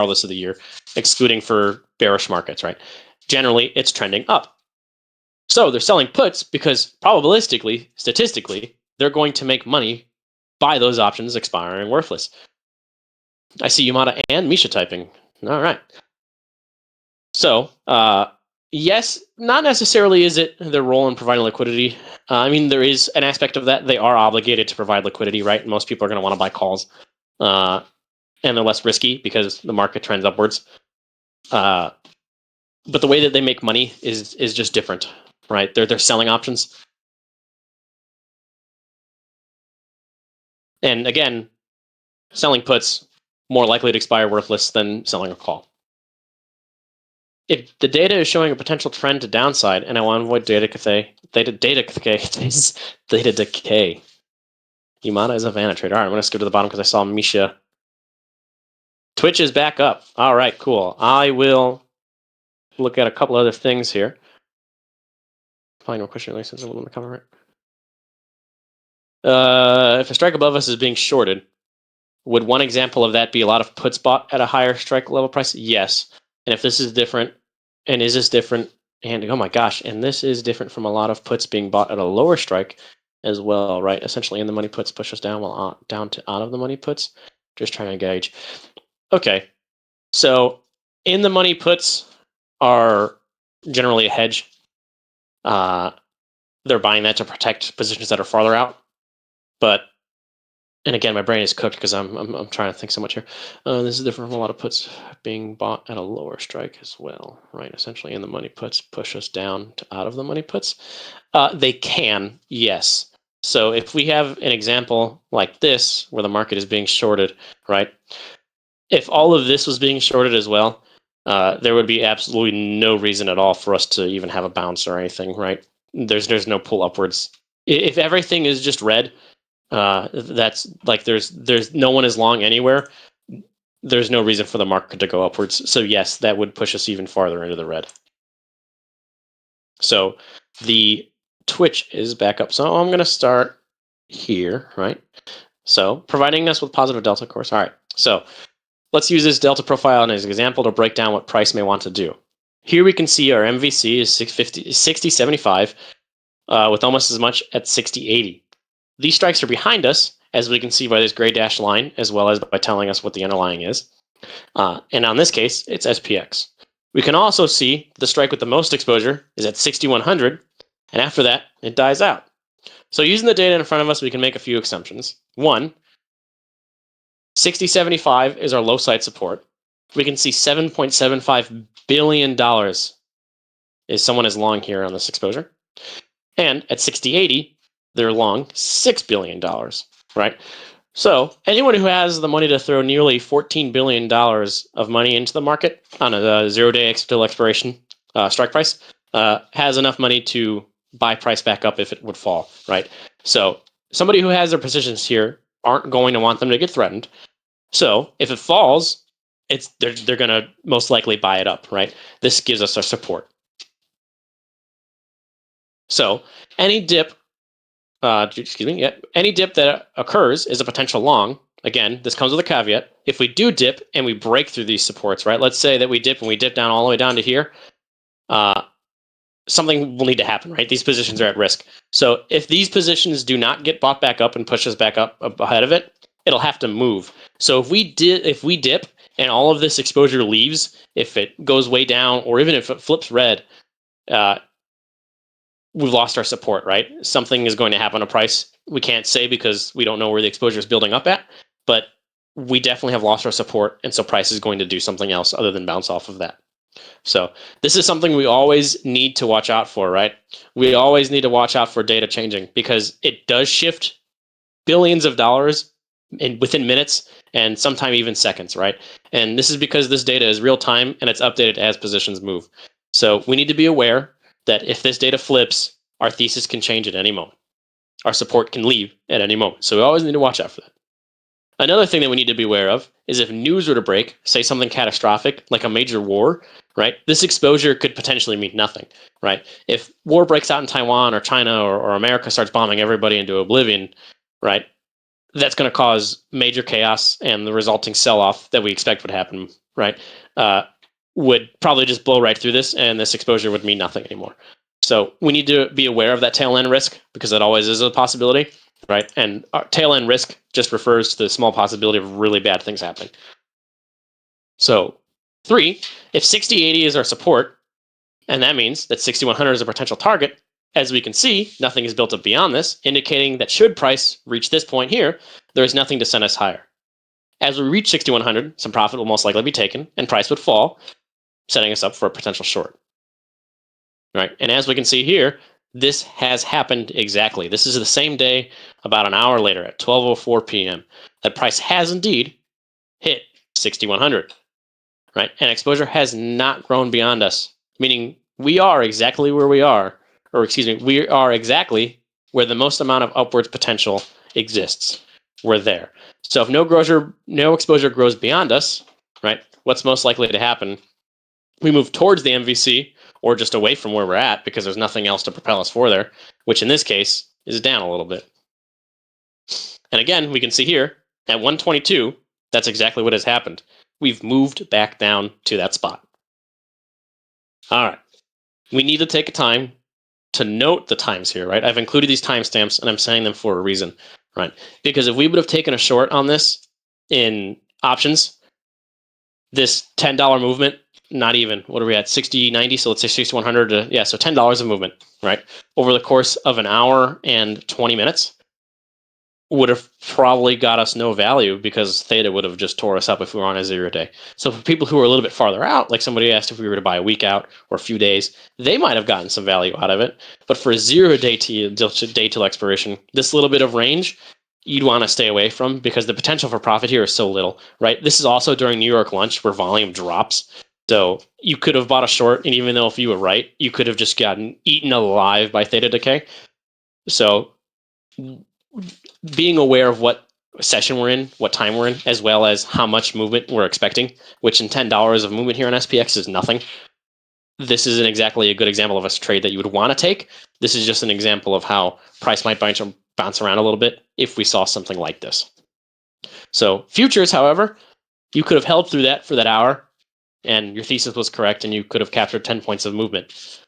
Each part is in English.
regardless of the year, excluding for bearish markets, right? Generally, it's trending up. So they're selling puts because probabilistically, statistically, they're going to make money by those options expiring worthless. I see Yamada and Misha typing. All right. So, yes, not necessarily is it their role in providing liquidity. I mean, there is an aspect of that. They are obligated to provide liquidity, right? Most people are going to want to buy calls. And they're less risky because the market trends upwards. But the way that they make money is just different, right? They're selling options. And again, selling puts more likely to expire worthless than selling a call. If the data is showing a potential trend to downside, and I want to avoid data decay, Yamada is a Vanna trader. All right, I'm going to skip to the bottom because I saw Misha. Twitch is back up. All right, cool. I will look at a couple other things here. Probably no question really since I'm in the cover, right? If a strike above us is being shorted, would one example of that be a lot of puts bought at a higher strike level price? Yes. And if this is different, and is this different? And oh my gosh, and this is different from a lot of puts being bought at a lower strike as well, right? Essentially, in the money puts push us down, while down to out of the money puts. Just trying to gauge. Okay, so in the money puts are generally a hedge. They're buying that to protect positions that are farther out, but. And again, my brain is cooked because I'm trying to think so much here. This is different from a lot of puts being bought at a lower strike as well, right? Essentially, in the money puts push us down to out of the money puts. They can, yes. So if we have an example like this where the market is being shorted, right? If all of this was being shorted as well, there would be absolutely no reason at all for us to even have a bounce or anything, right? There's no pull upwards. If everything is just red, that's like there's no one is long anywhere. There's no reason for the market to go upwards. So yes, that would push us even farther into the red. So the Twitch is back up. So I'm going to start here, right? So providing us with positive delta, of course. All right. So let's use this delta profile as an example to break down what price may want to do. Here we can see our MVC is 60.75 with almost as much at 60.80. These strikes are behind us, as we can see by this gray dashed line, as well as by telling us what the underlying is. And on this case, it's SPX. We can also see the strike with the most exposure is at 6,100, and after that, it dies out. So using the data in front of us, we can make a few assumptions. One, 60.75 is our low side support. We can see $7.75 billion is someone is long here on this exposure. And at 60.80, they're long $6 billion, right? So anyone who has the money to throw nearly $14 billion of money into the market on a 0-day till expiration strike price has enough money to buy price back up if it would fall, right? So somebody who has their positions here aren't going to want them to get threatened. So if it falls, they're going to most likely buy it up, right? This gives us our support. So any dip any dip that occurs is a potential long. Again, this comes with a caveat. If we do dip and we break through these supports, right? Let's say that we dip and we dip down all the way down to here. Something will need to happen, right? These positions are at risk. So if these positions do not get bought back up and push us back up ahead of it, it'll have to move. So if we dip and all of this exposure leaves, if it goes way down or even if it flips red, we've lost our support, right? Something is going to happen to price. We can't say because we don't know where the exposure is building up at, but we definitely have lost our support, and so price is going to do something else other than bounce off of that. So this is something we always need to watch out for, right? We always need to watch out for data changing because it does shift billions of dollars within minutes and sometimes even seconds, right? And this is because this data is real time and it's updated as positions move. So we need to be aware that if this data flips, our thesis can change at any moment. Our support can leave at any moment. So we always need to watch out for that. Another thing that we need to be aware of is if news were to break, say something catastrophic, like a major war, right? This exposure could potentially mean nothing, right? If war breaks out in Taiwan or China or America starts bombing everybody into oblivion, right? That's going to cause major chaos and the resulting sell-off that we expect would happen right, would probably just blow right through this, and this exposure would mean nothing anymore. So we need to be aware of that tail end risk, because that always is a possibility, right? And tail end risk just refers to the small possibility of really bad things happening. So 3, if 6080 is our support, and that means that 6100 is a potential target, as we can see, nothing is built up beyond this, indicating that should price reach this point here, there is nothing to send us higher. As we reach 6100, some profit will most likely be taken, and price would fall, setting us up for a potential short. Right, and as we can see here, this has happened exactly. This is the same day, about an hour later at 12:04 p.m. That price has indeed hit 6100. Right, and exposure has not grown beyond us, meaning we are exactly where we are, or excuse me, we are exactly where the most amount of upwards potential exists. We're there. So if no exposure grows beyond us, right, what's most likely to happen? We move towards the MVC, or just away from where we're at, because there's nothing else to propel us for there, which in this case is down a little bit. And again, we can see here at 122, that's exactly what has happened. We've moved back down to that spot. All right. We need to take a time to note the times here, right? I've included these timestamps, and I'm saying them for a reason, right? Because if we would have taken a short on this in options, this $10 movement, not even, what are we at, 60.90? So let's say 6,100, yeah, so $10 of movement, right? Over the course of an hour and 20 minutes would have probably got us no value, because theta would have just tore us up if we were on a 0 day. So for people who are a little bit farther out, like somebody asked if we were to buy a week out or a few days, they might have gotten some value out of it. But for a 0 day till expiration, this little bit of range, you'd want to stay away from, because the potential for profit here is so little, right? This is also during New York lunch, where volume drops. So you could have bought a short, and even though if you were right, you could have just gotten eaten alive by theta decay. So being aware of what session we're in, what time we're in, as well as how much movement we're expecting, which in $10 of movement here on SPX is nothing. This isn't exactly a good example of a trade that you would want to take. This is just an example of how price might bounce around a little bit if we saw something like this. So futures, however, you could have held through that for that hour, and your thesis was correct, and you could have captured 10 points of movement.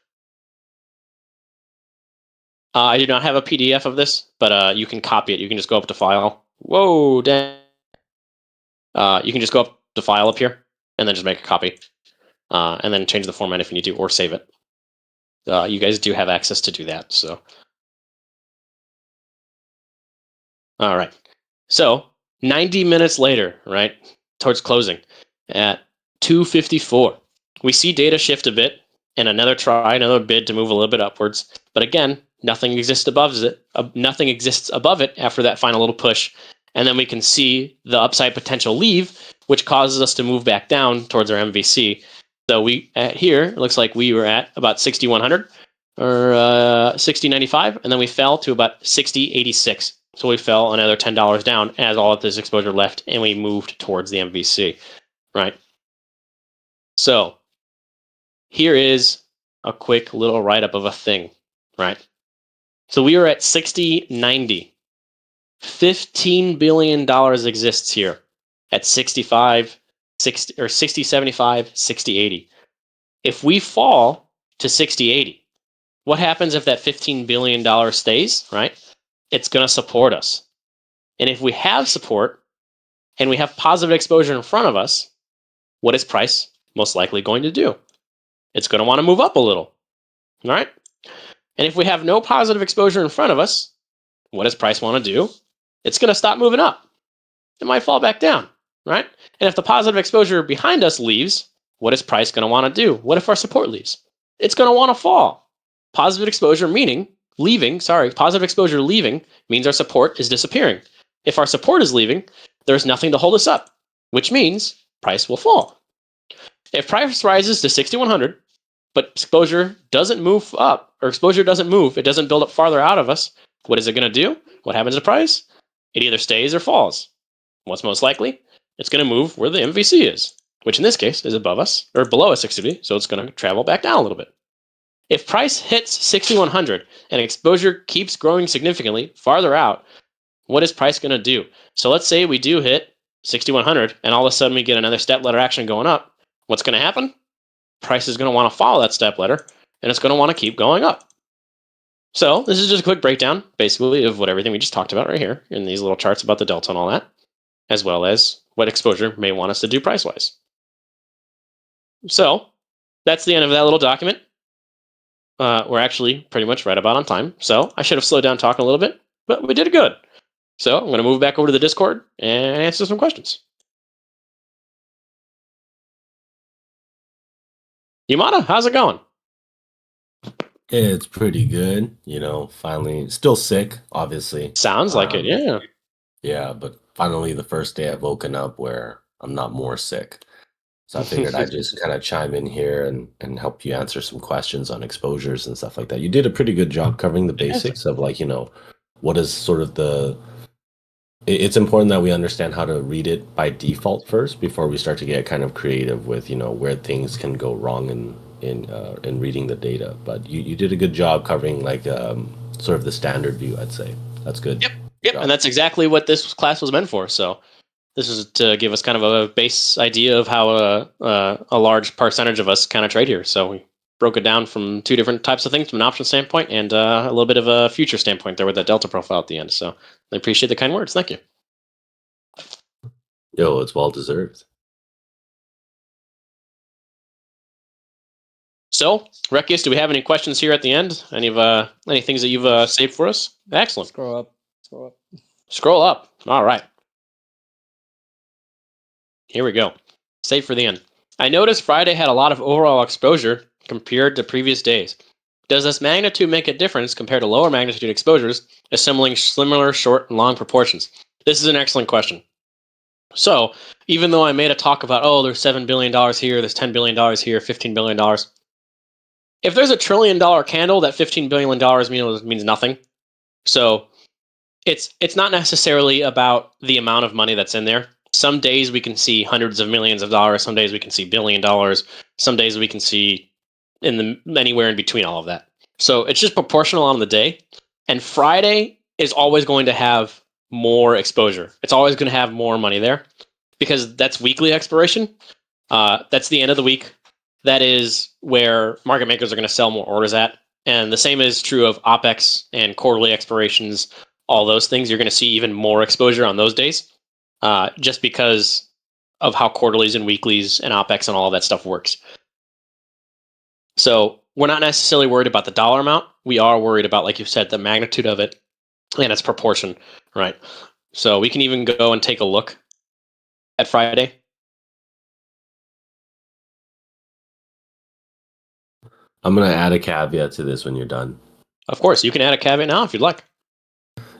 I do not have a PDF of this, but you can copy it. You can just go up to File. Whoa, dang. You can just go up to File up here, and then just make a copy, and then change the format if you need to, or save it. You guys do have access to do that. So, all right. So 90 minutes later, right, towards closing at 2:54, we see data shift a bit, and another bid to move a little bit upwards. But again, nothing exists above it. Nothing exists above it after that final little push, and then we can see the upside potential leave, which causes us to move back down towards our MVC. So we here, it looks like we were at about 6,100 or 60.95, and then we fell to about 60.86. So we fell another $10 down as all of this exposure left, and we moved towards the MVC, right? So here is a quick little write-up of a thing, right? So we are at 60.90. $15 billion exists here at 65, 60, or 60.75, 60.80. If we fall to 60.80, what happens if that $15 billion stays, right? It's going to support us. And if we have support and we have positive exposure in front of us, what is price most likely going to do? It's going to want to move up a little, all right? And if we have no positive exposure in front of us, what does price want to do? It's going to stop moving up. It might fall back down, right? And if the positive exposure behind us leaves, what is price going to want to do? What if our support leaves? It's going to want to fall. Positive exposure positive exposure leaving means our support is disappearing. If our support is leaving, there's nothing to hold us up, which means price will fall. If price rises to 6,100, but exposure doesn't move up, or exposure doesn't move, it doesn't build up farther out of us, what is it going to do? What happens to price? It either stays or falls. What's most likely? It's going to move where the MVC is, which in this case is above us, or below us 60, so it's going to travel back down a little bit. If price hits 6,100 and exposure keeps growing significantly farther out, what is price going to do? So let's say we do hit 6,100, and all of a sudden we get another step ladder action going up, what's going to happen? Price is going to want to follow that step ladder, and it's going to want to keep going up. So this is just a quick breakdown, basically, of what everything we just talked about right here in these little charts about the delta and all that, as well as what exposure may want us to do price-wise. So that's the end of that little document. We're actually pretty much right about on time. So I should have slowed down talking a little bit, but we did it good. So I'm going to move back over to the Discord and answer some questions. Yamada, how's it going? It's pretty good. Finally, still sick, obviously. Sounds like it, yeah. Yeah, but finally the first day I've woken up where I'm not more sick. So I figured I'd just kind of chime in here and help you answer some questions on exposures and stuff like that. You did a pretty good job covering the basics of what is sort of it's important that we understand how to read it by default first before we start to get kind of creative with, where things can go wrong in reading the data. But you did a good job covering sort of the standard view, I'd say. That's good. Yep, and that's exactly what this class was meant for. So this is to give us kind of a base idea of how a large percentage of us kind of trade here. So we broke it down from two different types of things, from an option standpoint and a little bit of a future standpoint there with that delta profile at the end. So I appreciate the kind words. Thank you. Yo, it's well deserved. So, Rekius, do we have any questions here at the end? Any things that you've saved for us? Excellent. Scroll up. All right. Here we go. Save for the end. I noticed Friday had a lot of overall exposure compared to previous days. Does this magnitude make a difference compared to lower magnitude exposures, assembling similar short and long proportions? This is an excellent question. So, even though I made a talk about, there's $7 billion here, there's $10 billion here, $15 billion. If there's $1 trillion candle, that $15 billion means nothing. So, it's not necessarily about the amount of money that's in there. Some days we can see hundreds of millions of dollars. Some days we can see $1 billion. Some days we can see anywhere in between all of that. So it's just proportional on the day. And Friday is always going to have more exposure. It's always going to have more money there because that's weekly expiration. That's the end of the week. That is where market makers are going to sell more orders at. And the same is true of OPEX and quarterly expirations. All those things, you're going to see even more exposure on those days. Just because of how quarterlies and weeklies and OPEX and all of that stuff works. So we're not necessarily worried about the dollar amount. We are worried about, like you said, the magnitude of it and its proportion, right? So we can even go and take a look at Friday. I'm going to add a caveat to this when you're done. Of course, you can add a caveat now if you'd like.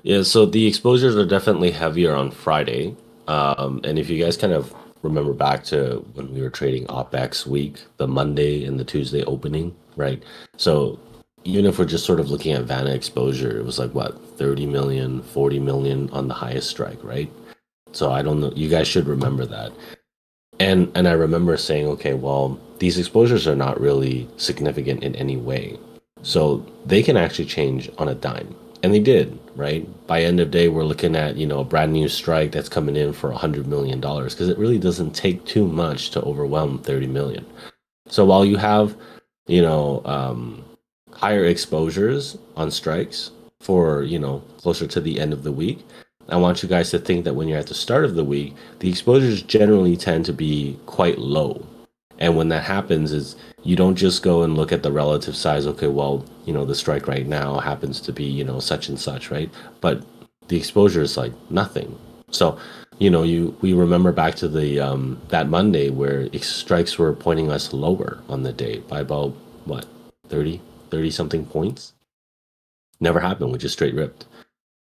Yeah, so the exposures are definitely heavier on Friday. And if you guys kind of remember back to when we were trading OPEX week, the Monday and the Tuesday opening, right? So even if we're just sort of looking at Vanna exposure, it was like, 30 million, 40 million on the highest strike, right? So I don't know. You guys should remember that. And I remember saying, okay, well, these exposures are not really significant in any way. So they can actually change on a dime. And they did, right? By end of day, we're looking at, a brand new strike that's coming in for $100 million because it really doesn't take too much to overwhelm 30 million. So while you have, higher exposures on strikes for, closer to the end of the week, I want you guys to think that when you're at the start of the week, the exposures generally tend to be quite low. And when that happens is you don't just go and look at the relative size. Okay, well, the strike right now happens to be, such and such, right? But the exposure is like nothing. So, we remember back to the that Monday where strikes were pointing us lower on the day by about 30 something points. Never happened. We just straight ripped.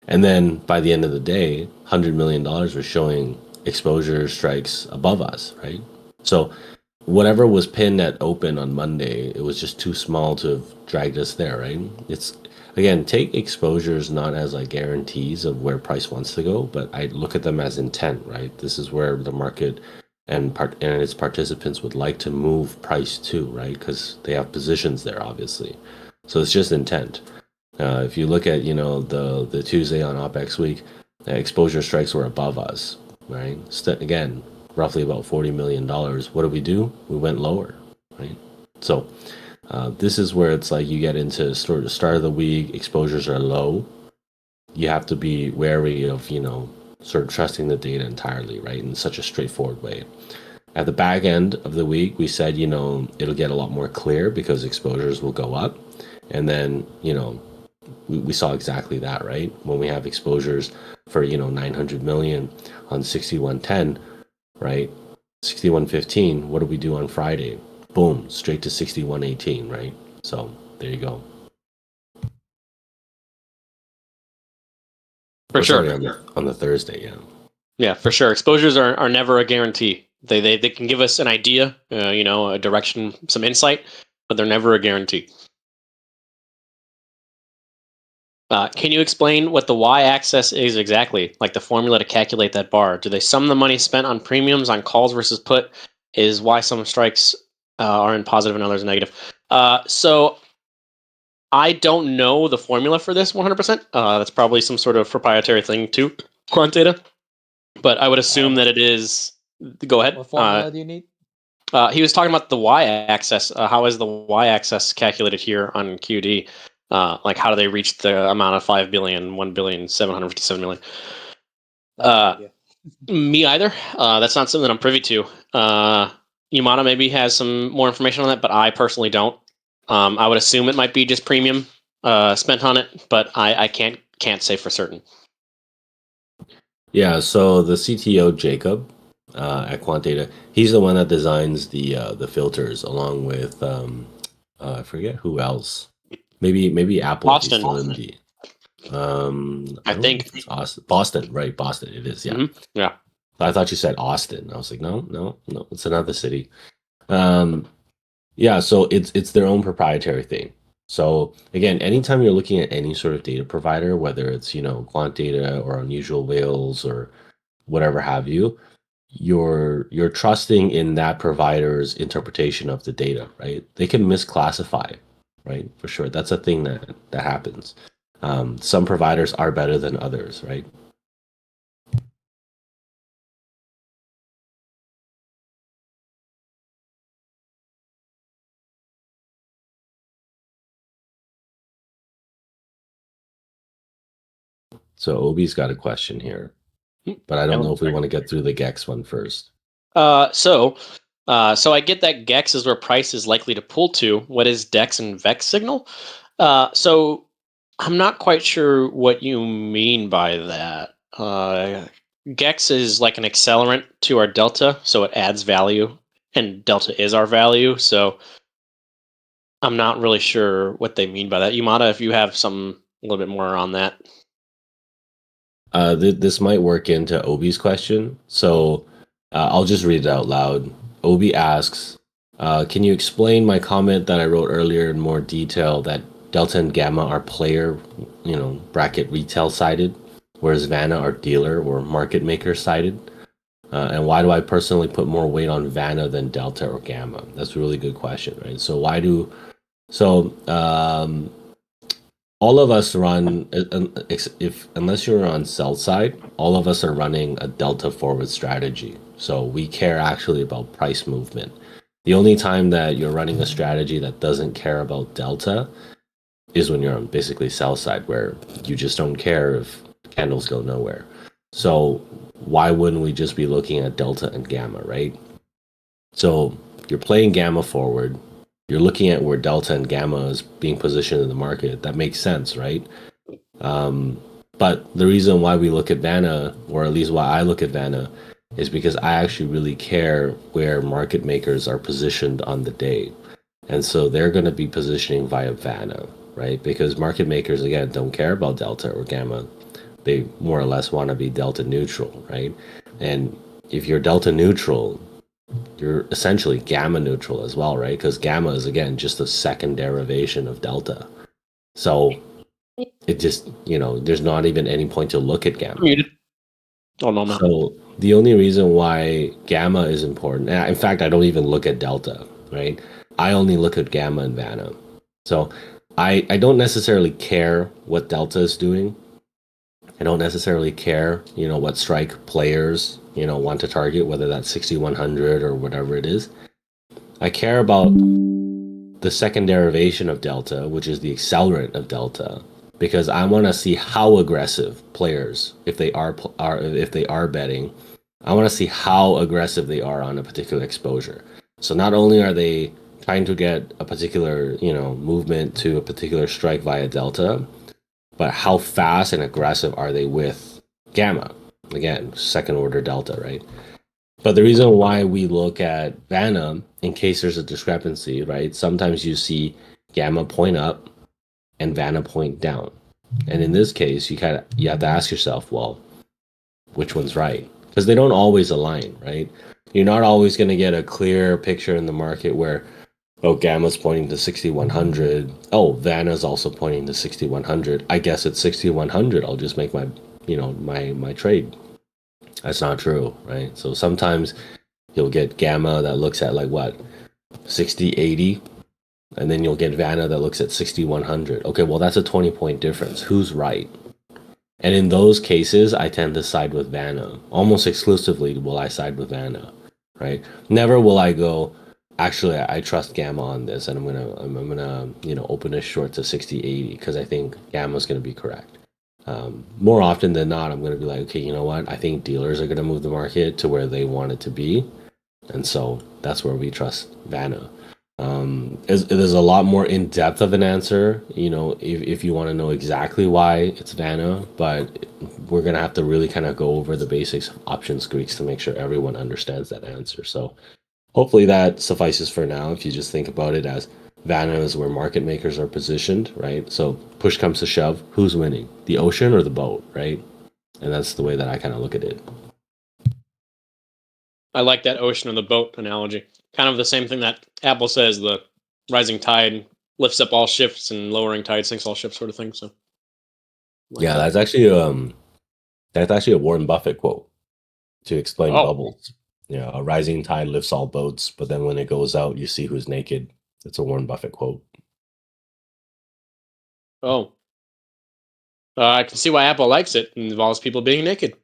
And then by the end of the day, $100 million was showing exposure strikes above us, right? So whatever was pinned at open on Monday, it was just too small to have dragged us there, right? It's, again, take exposures not as like guarantees of where price wants to go, but I look at them as intent, right? This is where the market and its participants would like to move price to, right? Because they have positions there, obviously. So it's just intent. If you look at, the Tuesday on OPEX week, exposure strikes were above us. right? Again, roughly about $40 million. What do? We went lower, right? So this is where it's like you get into sort of start of the week, exposures are low. You have to be wary of, sort of trusting the data entirely, right? In such a straightforward way. At the back end of the week, we said, it'll get a lot more clear because exposures will go up. And then, we saw exactly that, right? When we have exposures for, 900 million on 6110, right? 6115, what do we do on Friday? Boom, straight to 6118, right? So there you go. For sure. Sorry, on the Thursday, yeah. Yeah, for sure. Exposures are never a guarantee. They can give us an idea, a direction, some insight, but they're never a guarantee. Can you explain what the y-axis is exactly, like the formula to calculate that bar? Do they sum the money spent on premiums on calls versus put? Is why some strikes are in positive and others negative? So I don't know the formula for this 100%. That's probably some sort of proprietary thing to quant data, but I would assume that it is. Go ahead. What formula do you need? He was talking about the y-axis. How is the y-axis calculated here on QD? Like how do they reach the amount of 5 billion, 1 billion, 757 million? Me either. That's not something that I'm privy to. Yamada maybe has some more information on that, but I personally don't. I would assume it might be just premium spent on it, but I can't say for certain. Yeah, so the CTO Jacob at Quant Data, he's the one that designs the filters along with I forget who else. Maybe Apple. Boston. I think it's Austin. Boston, right? Boston. It is. Yeah. Mm-hmm. Yeah. I thought you said Austin. I was like, no, it's another city. Yeah. So it's their own proprietary thing. So again, anytime you're looking at any sort of data provider, whether it's Quant Data or Unusual Whales or whatever have you, you're trusting in that provider's interpretation of the data, right? They can misclassify, right? For sure, that's a thing that happens. Some providers are better than others, right? So Obi's got a question here, but I don't know if we want to get through the GEX one first. So I get that GEX is where price is likely to pull to. What is DEX and VEX signal? So I'm not quite sure what you mean by that. GEX is like an accelerant to our delta, so it adds value, and delta is our value. So I'm not really sure what they mean by that. Yamada, if you have some a little bit more on that. This might work into Obi's question, so I'll just read it out loud. Obi asks, can you explain my comment that I wrote earlier in more detail that Delta and Gamma are player, bracket retail sided, whereas Vanna are dealer or market maker sided? And why do I personally put more weight on Vanna than Delta or Gamma? That's a really good question, right? So all of us run, unless you're on sell side, all of us are running a Delta forward strategy. So we care actually about price movement. The only time that you're running a strategy that doesn't care about Delta is when you're on basically sell side, where you just don't care if candles go nowhere. So why wouldn't we just be looking at Delta and Gamma, right? So you're playing Gamma forward. You're looking at where Delta and Gamma is being positioned in the market. That makes sense, right? But the reason why we look at Vanna, or at least why I look at Vanna, is because I actually really care where market makers are positioned on the day. And so they're going to be positioning via Vanna, right? Because market makers, again, don't care about Delta or Gamma. They more or less want to be Delta neutral, right? And if you're Delta neutral, you're essentially Gamma neutral as well, right? Because Gamma is, again, just a second derivation of Delta. So it just, there's not even any point to look at Gamma. Oh, no. So the only reason why Gamma is important, in fact, I don't even look at Delta, right? I only look at Gamma and Vanna. So I don't necessarily care what Delta is doing. I don't necessarily care, what strike players, want to target, whether that's 6100 or whatever it is. I care about the second derivation of delta, which is the accelerant of delta, because I want to see how aggressive players, if they are betting, I want to see how aggressive they are on a particular exposure. So not only are they trying to get a particular, movement to a particular strike via delta, but how fast and aggressive are they with gamma? Again, second order delta, right? But the reason why we look at Vanna, in case there's a discrepancy, right? Sometimes you see gamma point up and Vanna point down. And in this case, you have to ask yourself, well, which one's right? Because they don't always align, right? You're not always going to get a clear picture in the market where, oh, gamma's pointing to 6100. Oh, Vanna's also pointing to 6100. I guess it's 6100. I'll just make my trade. That's not true, right? So sometimes you'll get gamma that looks at like what, 6080, and then you'll get Vanna that looks at 6100. Okay, well, that's a 20-point difference. Who's right? And in those cases, I tend to side with Vanna. Almost exclusively will I side with Vanna, right? Never will I go, actually, I trust Gamma on this, and I'm gonna open a short to 6080 because I think Gamma's gonna be correct. More often than not, I'm gonna be like, okay, you know what? I think dealers are gonna move the market to where they want it to be, and so that's where we trust Vanna. There's a lot more in depth of an answer, if you want to know exactly why it's Vanna, but we're gonna have to really kind of go over the basics of options Greeks to make sure everyone understands that answer. So hopefully that suffices for now. If you just think about it as Vanna is where market makers are positioned, right? So push comes to shove, who's winning? The ocean or the boat, right? And that's the way that I kind of look at it. I like that ocean or the boat analogy. Kind of the same thing that Apple says: the rising tide lifts up all ships, and lowering tide sinks all ships, sort of thing. So, like Yeah, that. that's actually a Warren Buffett quote to explain Oh, bubbles. A rising tide lifts all boats, but then when it goes out, you see who's naked. It's a Warren Buffett quote. oh. I can see why Apple likes it. It involves people being naked.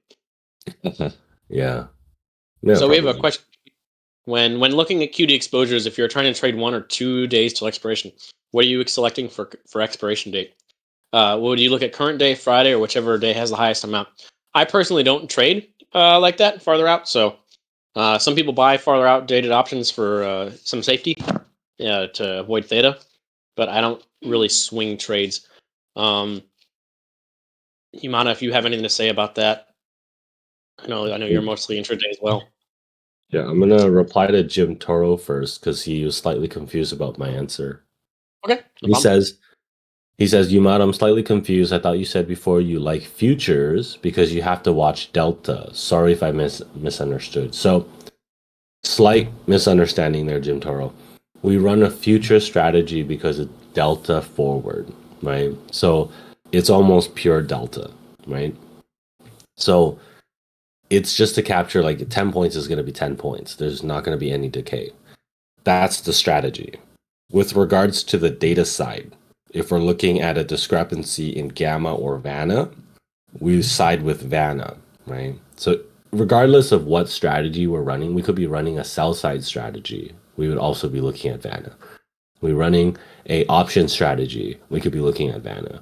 Yeah. Yeah, So we have a probably. question. When looking at QD exposures, if you're trying to trade 1 or 2 days till expiration, what are you selecting for expiration date? Would you look at current day, Friday, or whichever day has the highest amount? I personally don't trade like that farther out. So some people buy farther out dated options for some safety to avoid theta, but I don't really swing trades. Um, Imana, if you have anything to say about that, I know you're mostly intraday as well. Yeah, I'm gonna reply to Jim Toro first because he was slightly confused about my answer. Okay, no He problem. says, he says, Yumad, I'm slightly confused. I thought you said before you like futures because you have to watch delta. Sorry if I misunderstood. So slight misunderstanding there, Jim Toro. We run a future strategy because it's delta forward, right? So it's almost pure delta, right? So it's just to capture like 10 points is going to be 10 points. There's not going to be any decay. That's the strategy. With regards to the data side, if we're looking at a discrepancy in gamma or Vanna, we side with Vanna, right? So regardless of what strategy we're running, we could be running a sell side strategy. We would also be looking at Vanna. We're running a option strategy. We could be looking at Vanna.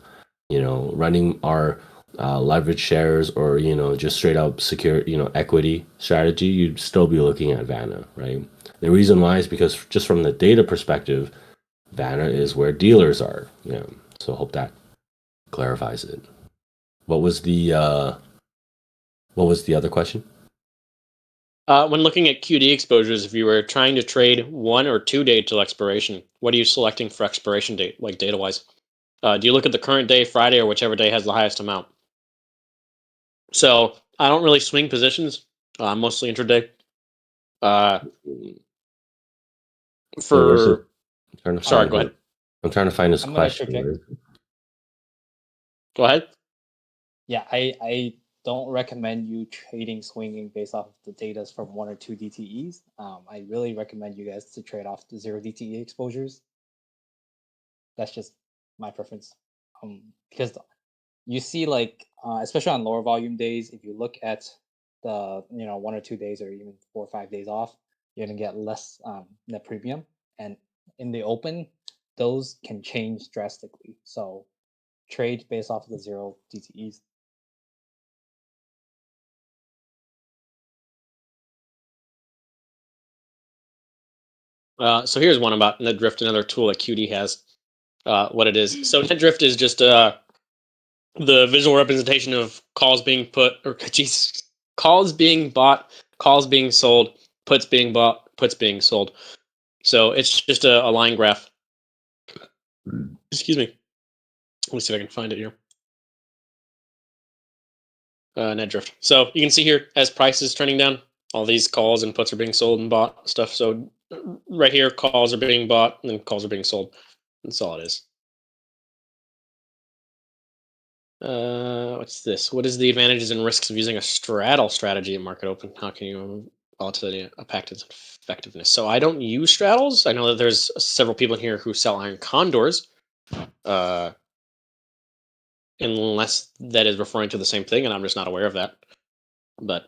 Running our leverage shares or just straight up secure equity strategy, you'd still be looking at Vanna, right? The reason why is because just from the data perspective, Vanna is where dealers are. So hope that clarifies it. What was the other question? When looking at QD exposures, if you were trying to trade 1 or 2 day till expiration, what are you selecting for expiration date, like data wise? Do you look at the current day, Friday, or whichever day has the highest amount? So I don't really swing positions. Mostly intraday. Uh, So where's it? for I'm trying to Sorry, find go ahead. his. I'm trying to find his I'm gonna question. interject. Go ahead. Yeah, I don't recommend you trading swinging based off the data from 1 or 2 DTEs. I really recommend you guys to trade off the 0 DTE exposures. That's just my preference. Because you see like especially on lower volume days, if you look at the 1 or 2 days or even 4 or 5 days off, you're gonna get less net premium. And in the open, those can change drastically. So trade based off of the zero DTEs. So here's one about NetDrift, another tool that QD has. What it is. So NetDrift is just the visual representation of calls being put, or geez, calls being bought, calls being sold, puts being bought, puts being sold. So it's just a line graph. Excuse me. Let me see if I can find it here. NetDrift. So you can see here as prices trending down, all these calls and puts are being sold and bought stuff. So right here, calls are being bought and then calls are being sold. That's all it is. What's this? What is the advantages and risks of using a straddle strategy in market open? How can you volatility impact its effectiveness? So I don't use straddles. I know that there's several people in here who sell iron condors. Unless that is referring to the same thing, and I'm just not aware of that. But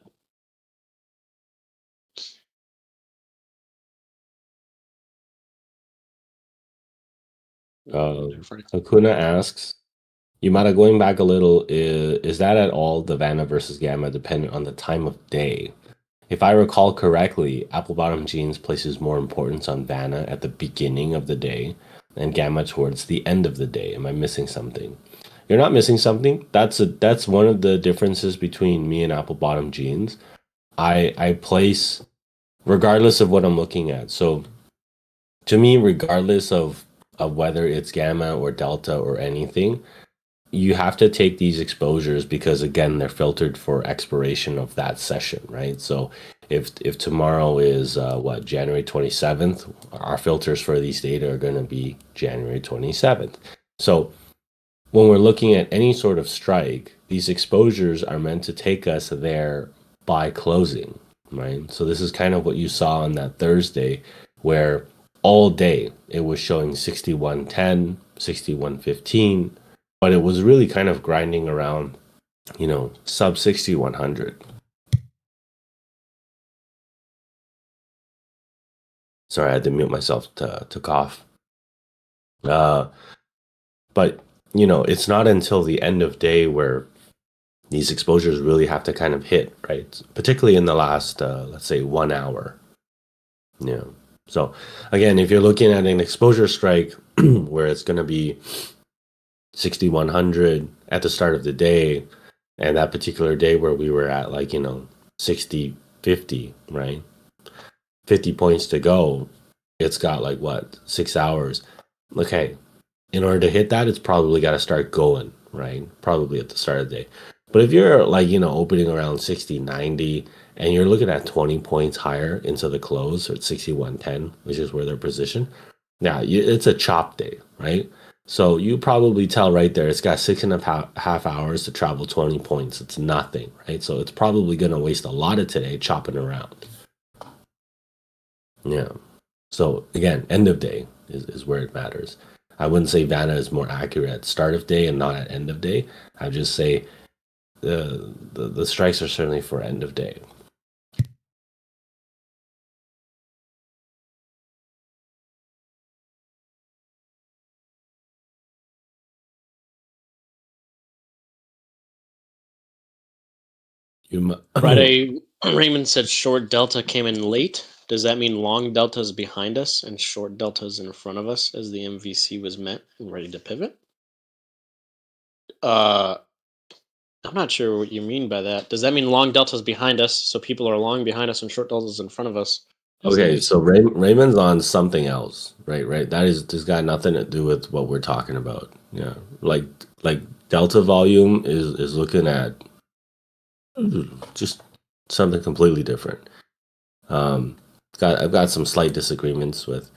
Hakuna asks, Yumata, going back a little, is that at all the Vanna versus Gamma dependent on the time of day? If I recall correctly, Apple Bottom Jeans places more importance on Vanna at the beginning of the day and Gamma towards the end of the day. Am I missing something? You're not missing something. That's one of the differences between me and Apple Bottom Jeans. I place regardless of what I'm looking at. So to me, regardless of whether it's Gamma or Delta or anything, you have to take these exposures because again they're filtered for expiration of that session, right? So if tomorrow is what, January 27th, our filters for these data are going to be January 27th. So when we're looking at any sort of strike, these exposures are meant to take us there by closing, right? So this is kind of what you saw on that Thursday where all day it was showing 61.10, 61.15, but it was really kind of grinding around, sub 6100. Sorry, I had to mute myself to cough. But it's not until the end of day where these exposures really have to kind of hit, right? Particularly in the last, let's say, 1 hour. Yeah. So again, if you're looking at an exposure strike where it's going to be 6100 at the start of the day, and that particular day where we were at 60, 50, right? 50 points to go, it's got 6 hours. Okay, in order to hit that, it's probably got to start going, right? Probably at the start of the day. But if you're opening around 60, 90, and you're looking at 20 points higher into the close, or at 61.10, which is where they're positioned, now it's a chop day, right? So you probably tell right there, it's got 6.5 hours to travel 20 points. It's nothing, right? So it's probably going to waste a lot of today chopping around. Yeah. So again, end of day is where it matters. I wouldn't say Vanna is more accurate at start of day and not at end of day. I'd just say the strikes are certainly for end of day. Friday, Raymond said short delta came in late. Does that mean long delta is behind us and short delta is in front of us as the MVC was met and ready to pivot? I'm not sure what you mean by that. Does that mean long delta is behind us, so people are long behind us and short delta is in front of us? Okay, so Raymond's on something else, right? That's got nothing to do with what we're talking about. Yeah, like delta volume is looking at just something completely different. I've got some slight disagreements with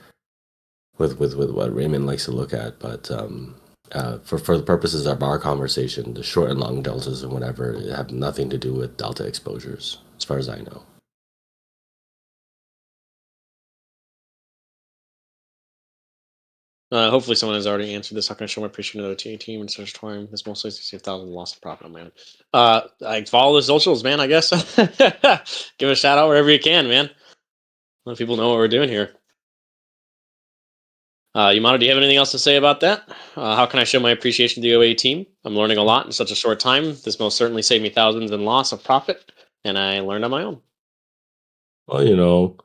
what Raymond likes to look at, but for the purposes of our conversation, the short and long deltas and whatever have nothing to do with delta exposures, as far as I know. Hopefully someone has already answered this. How can I show my appreciation to the TA team in such time? This mostly 60,000 lost in profit, man. I follow the socials, man. I guess give a shout out wherever you can, man. Let people know what we're doing here. Yamato, do you have anything else to say about that? How can I show my appreciation to the OA team? I'm learning a lot in such a short time. This most certainly saved me thousands in loss of profit, and I learned on my own. Well,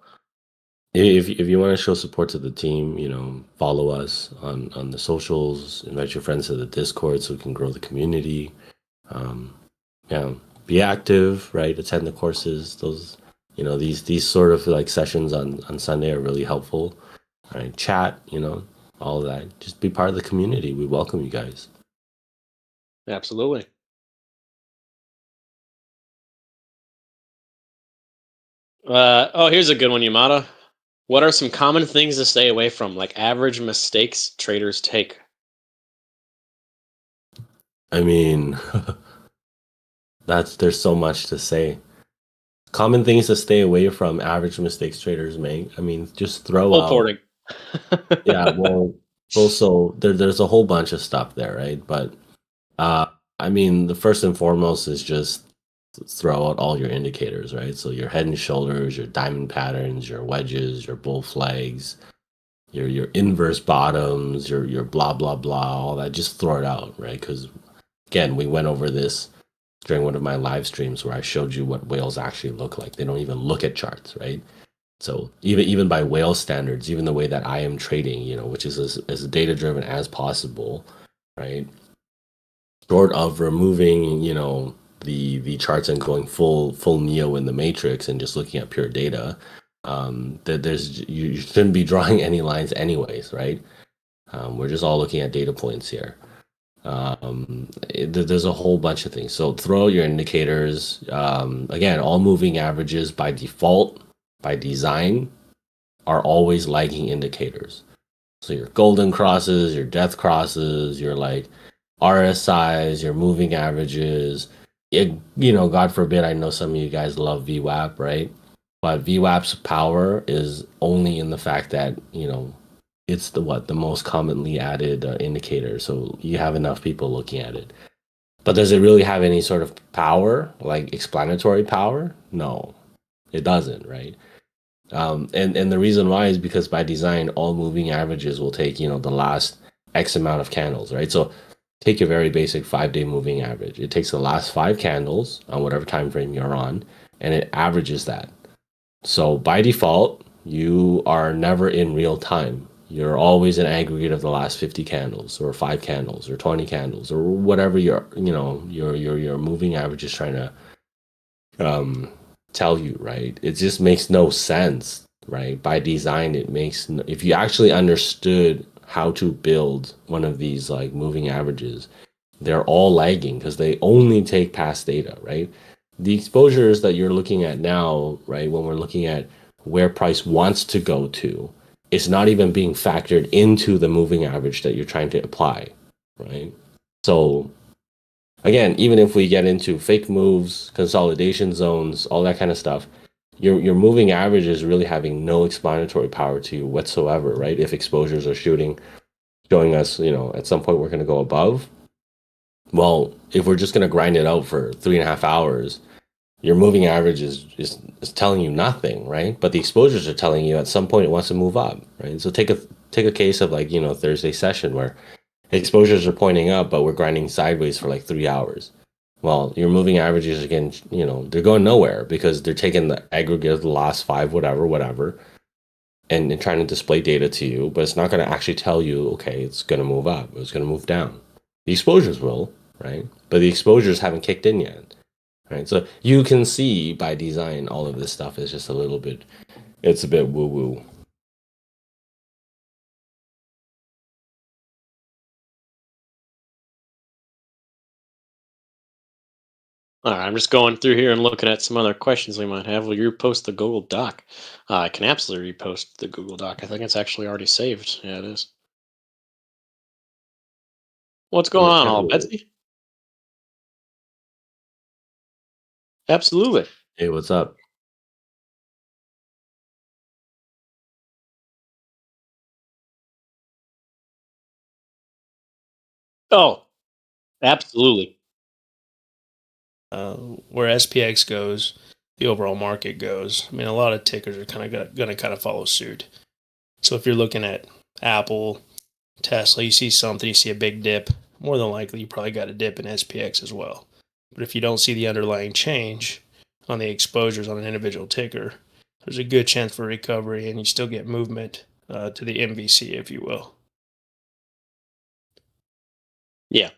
if you want to show support to the team, follow us on the socials, invite your friends to the Discord so we can grow the community. Um, yeah, be active, right? Attend the courses. Those, these sort of like sessions on Sunday are really helpful. Right? Chat, all of that. Just be part of the community. We welcome you guys. Absolutely. Here's a good one, Yamada. What are some common things to stay away from, like average mistakes traders take? I mean, there's so much to say. Common things to stay away from average mistakes traders make. I mean, just throw Full out. porting. Yeah, well, also there's a whole bunch of stuff there, right? But uh, I mean, the first and foremost is just throw out all your indicators, right? So your head and shoulders, your diamond patterns, your wedges, your bull flags, your inverse bottoms, your blah blah blah, all that. Just throw it out, right? Because again, we went over this during one of my live streams where I showed you what whales actually look like. They don't even look at charts, right? So even by whale standards, even the way that I am trading, which is as data driven as possible, right? Short of removing, the charts and going full neo in the matrix and just looking at pure data, that you shouldn't be drawing any lines anyways, right? We're just all looking at data points here. There's a whole bunch of things. So throw out your indicators. Again, all moving averages by default, by design, are always lagging indicators. So your golden crosses, your death crosses, your like RSIs, your moving averages. God forbid, I know some of you guys love VWAP, right? But VWAP's power is only in the fact that, it's the most commonly added indicator. So you have enough people looking at it. But does it really have any sort of power, like explanatory power? No, it doesn't, right? And the reason why is because by design, all moving averages will take, the last X amount of candles, right? So take your very basic 5-day moving average. It takes the last 5 candles on whatever time frame you're on, and it averages that. So by default, you are never in real time. You're always an aggregate of the last 50 candles or 5 candles or 20 candles or whatever your moving average is trying to tell you, right? It just makes no sense, right? By design, if you actually understood how to build one of these like moving averages, they're all lagging because they only take past data, right? The exposures that you're looking at now, right, when we're looking at where price wants to go to, it's not even being factored into the moving average that you're trying to apply, right? So again, even if we get into fake moves, consolidation zones, all that kind of stuff, your moving average is really having no explanatory power to you whatsoever, right? If exposures are showing us, at some point we're going to go above. Well, if we're just going to grind it out for 3.5 hours, your moving average is telling you nothing, right? But the exposures are telling you at some point it wants to move up, right? So take a case of like Thursday session where exposures are pointing up, but we're grinding sideways for like 3 hours. Well, your moving averages again, they're going nowhere because they're taking the aggregate of the last 5, whatever, and trying to display data to you, but it's not going to actually tell you, okay, it's going to move up, it's going to move down. The exposures will, right? But the exposures haven't kicked in yet, right? So you can see by design, all of this stuff is just it's a bit woo woo. All right, I'm just going through here and looking at some other questions we might have. Will you repost the Google Doc? I can absolutely repost the Google Doc. I think it's actually already saved. Yeah, it is. What's going on, all Betsy? Absolutely. Hey, what's up? Oh, absolutely. Where SPX goes, the overall market goes. I mean, a lot of tickers are kind of going to kind of follow suit. So if you're looking at Apple, Tesla, you see something, you see a big dip, more than likely you probably got a dip in SPX as well. But if you don't see the underlying change on the exposures on an individual ticker, there's a good chance for recovery and you still get movement to the MVC, if you will. Yeah.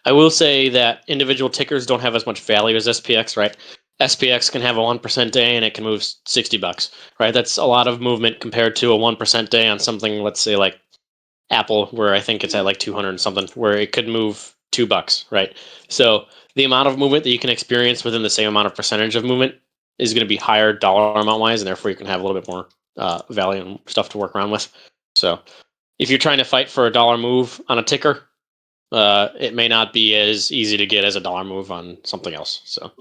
I will say that individual tickers don't have as much value as SPX, right? SPX can have a 1% day and it can move $60, right? That's a lot of movement compared to a 1% day on something, let's say like Apple, where I think it's at like 200 and something, where it could move $2, right? So the amount of movement that you can experience within the same amount of percentage of movement is going to be higher dollar amount wise, and therefore you can have a little bit more value and stuff to work around with. So if you're trying to fight for a dollar move on a ticker, it may not be as easy to get as a dollar move on something else. So,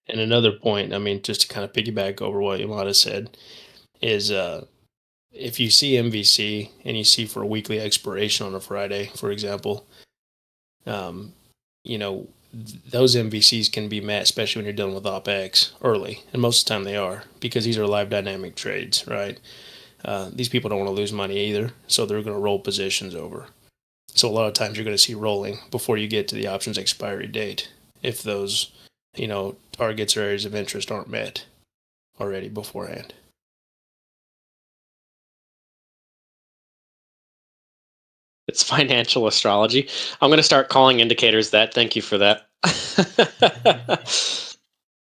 and another point, I mean, just to kind of piggyback over what Yamada said, is if you see MVC and you see for a weekly expiration on a Friday, for example, those MVCs can be met, especially when you're dealing with OpEx early, and most of the time they are, because these are live dynamic trades, right? These people don't want to lose money either, so they're going to roll positions over. So a lot of times you're going to see rolling before you get to the options expiry date if those, targets or areas of interest aren't met already beforehand. it's financial astrology. I'm going to start calling indicators that. Thank you for that.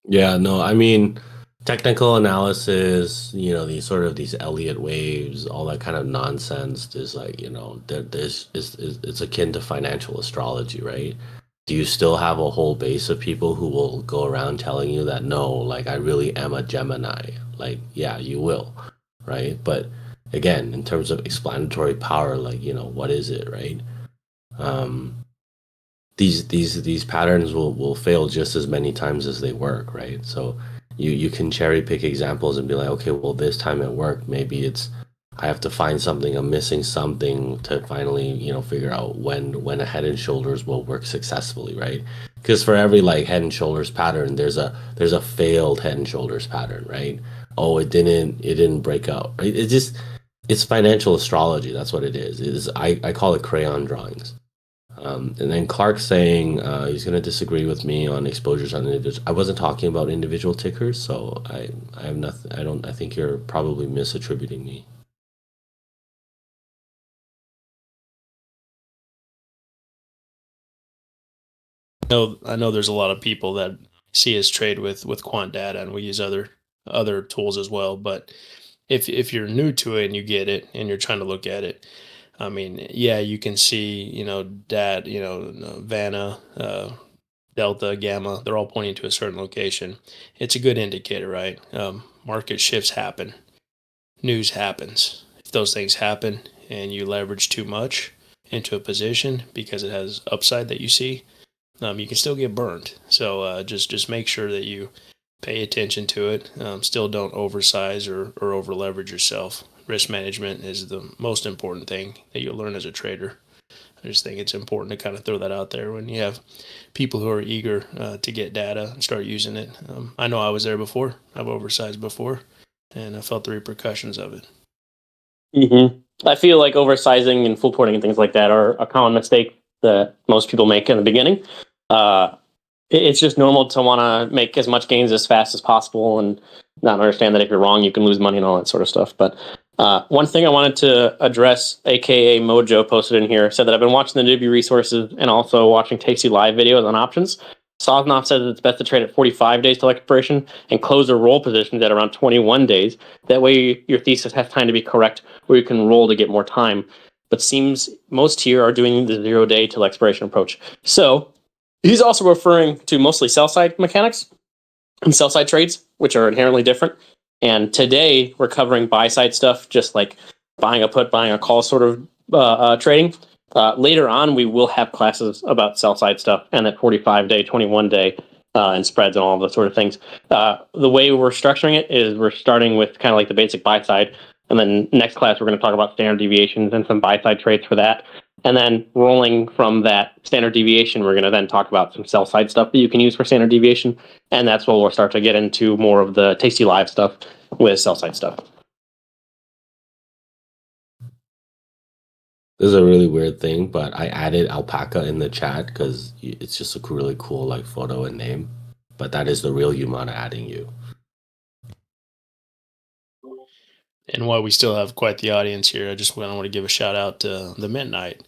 Yeah, no, I mean, technical analysis, these Elliott waves, all that kind of nonsense is like, it's akin to financial astrology, right? Do you still have a whole base of people who will go around telling you that no, like I really am a Gemini? Like, yeah, you will, right? But again, in terms of explanatory power, like, what is it, right? These patterns will fail just as many times as they work, right? So you can cherry pick examples and be like, okay, well, this time it worked. Maybe it's I have to find something, I'm missing something to finally, figure out when a Head and Shoulders will work successfully, right? Because for every like Head and Shoulders pattern, there's a failed Head and Shoulders pattern, right? Oh, it didn't break out, right? It's financial astrology. That's what it is. I call it crayon drawings. And then Clark saying he's going to disagree with me on exposures on individual. I wasn't talking about individual tickers, so I have nothing. I think you're probably misattributing me. I know there's a lot of people that see us trade with quant data, and we use other tools as well. But if you're new to it and you get it and you're trying to look at it, I mean, yeah, you can see DAT, Vanna, Delta, Gamma, they're all pointing to a certain location. It's a good indicator, right? Market shifts happen, news happens. If those things happen and you leverage too much into a position because it has upside that you see, you can still get burned. So just make sure that you pay attention to it. Still don't oversize or over leverage yourself. Risk management is the most important thing that you'll learn as a trader. I just think it's important to kind of throw that out there when you have people who are eager to get data and start using it. I know I was there before. I've oversized before, and I felt the repercussions of it. Mm-hmm. I feel like oversizing and full porting and things like that are a common mistake that most people make in the beginning. It's just normal to want to make as much gains as fast as possible and not understand that if you're wrong, you can lose money and all that sort of stuff. But one thing I wanted to address, aka Mojo posted in here, said that I've been watching the newbie resources and also watching Tasty live videos on options. Sosnoff says it's best to trade at 45 days till expiration and close or roll positions at around 21 days. That way your thesis has time to be correct, or you can roll to get more time. But seems most here are doing the 0 day till expiration approach. So he's also referring to mostly sell side mechanics and sell side trades, which are inherently different. And today we're covering buy side stuff, just like buying a put, buying a call sort of trading. Later on, we will have classes about sell side stuff and that 45 day, 21 day and spreads and all of those sort of things. The way we're structuring it is we're starting with kind of like the basic buy side. And then next class, we're going to talk about standard deviations and some buy side trades for that. And then rolling from that standard deviation, we're going to then talk about some sell side stuff that you can use for standard deviation. And that's where we'll start to get into more of the Tasty Live stuff with sell side stuff. This is a really weird thing, but I added Alpaca in the chat because it's just a really cool like photo and name. But that is the real Yumana adding you. And while we still have quite the audience here, I just want to give a shout out to the Midnight.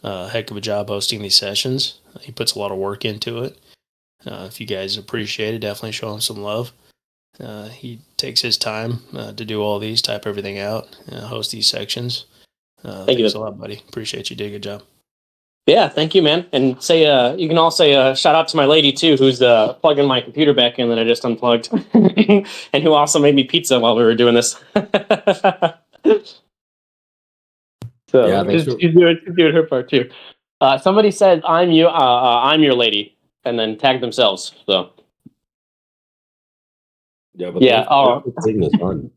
Heck of a job hosting these sessions. He puts a lot of work into it. If you guys appreciate it, definitely show him some love. He takes his time to do all these, type everything out, host these sections. Thank you a lot, buddy. Appreciate you. Did a good job. Yeah, thank you, man. And say, you can all say shout out to my lady too, who's plugging my computer back in that I just unplugged, and who also made me pizza while we were doing this. So Yeah, she's doing her part too. Somebody said, "I'm you. I'm your lady," and then tagged themselves. So Yeah, but yeah. thanks for taking this on.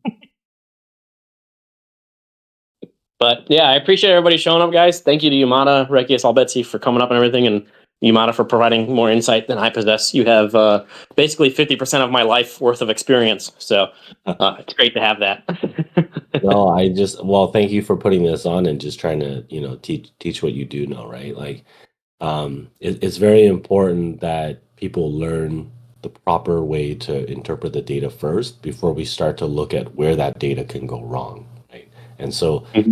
But yeah, I appreciate everybody showing up, guys. Thank you to Yumata, Rekius, Albetsi for coming up and everything, and Yumata for providing more insight than I possess. You have basically 50% of my life worth of experience, so it's great to have that. No, thank you for putting this on and just trying to, teach what you do know, right? Like, it's very important that people learn the proper way to interpret the data first before we start to look at where that data can go wrong, right? And so, a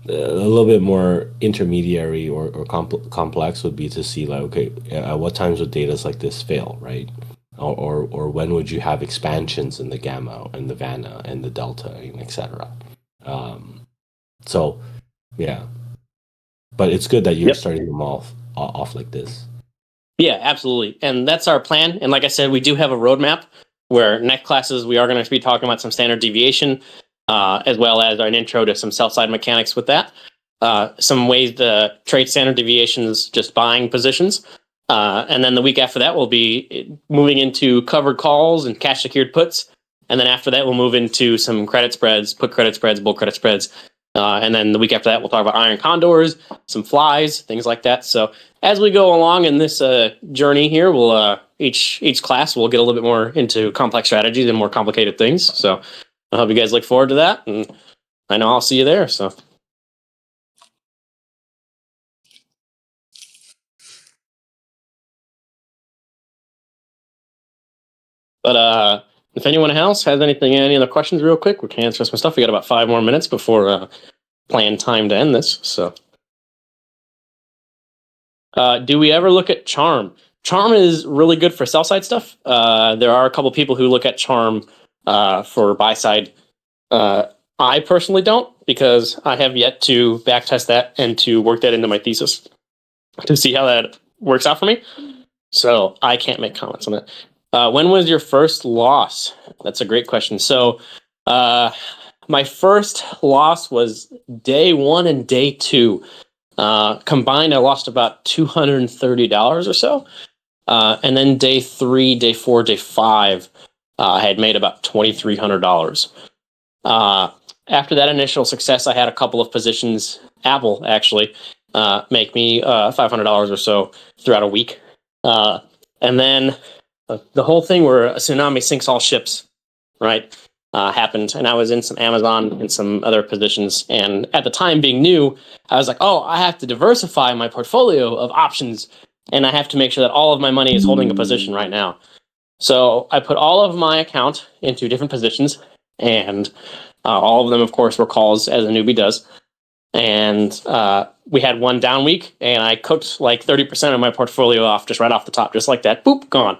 little bit more intermediary or complex would be to see like, okay, at what times would data like this fail, right? Or when would you have expansions in the gamma and the Vanna and the delta and etc. So yeah, but it's good that you're starting them off like this. Yeah, absolutely. And that's our plan. And like I said, we do have a roadmap where next classes we are going to be talking about some standard deviation, as well as an intro to some sell-side mechanics with that. Some ways to trade standard deviations, just buying positions. And then the week after that, we'll be moving into covered calls and cash secured puts. And then after that, we'll move into some credit spreads, put credit spreads, bull credit spreads. And then the week after that, we'll talk about iron condors, some flies, things like that. So as we go along in this journey here, we'll each class will get a little bit more into complex strategies and more complicated things. So I hope you guys look forward to that, and I know I'll see you there. So. But if anyone else has any other questions real quick, we can answer some stuff. We got about 5 more minutes before planned time to end this. So do we ever look at Charm? Charm is really good for sell side stuff. There are a couple people who look at Charm for buy side. I personally don't, because I have yet to backtest that and to work that into my thesis to see how that works out for me. So I can't make comments on it. When was your first loss? That's a great question. So my first loss was day 1 and day 2. Combined, I lost about $230 or so. And then day 3, day 4, day 5, I had made about $2,300. After that initial success, I had a couple of positions, Apple actually, make me $500 or so throughout a week. And then the whole thing where a tsunami sinks all ships, right, happened. And I was in some Amazon and some other positions. And at the time, being new, I was like, oh, I have to diversify my portfolio of options. And I have to make sure that all of my money is holding a position right now. So I put all of my account into different positions. And all of them, of course, were calls, as a newbie does. And we had one down week, and I cooked like 30% of my portfolio off, just right off the top, just like that. Boop, gone.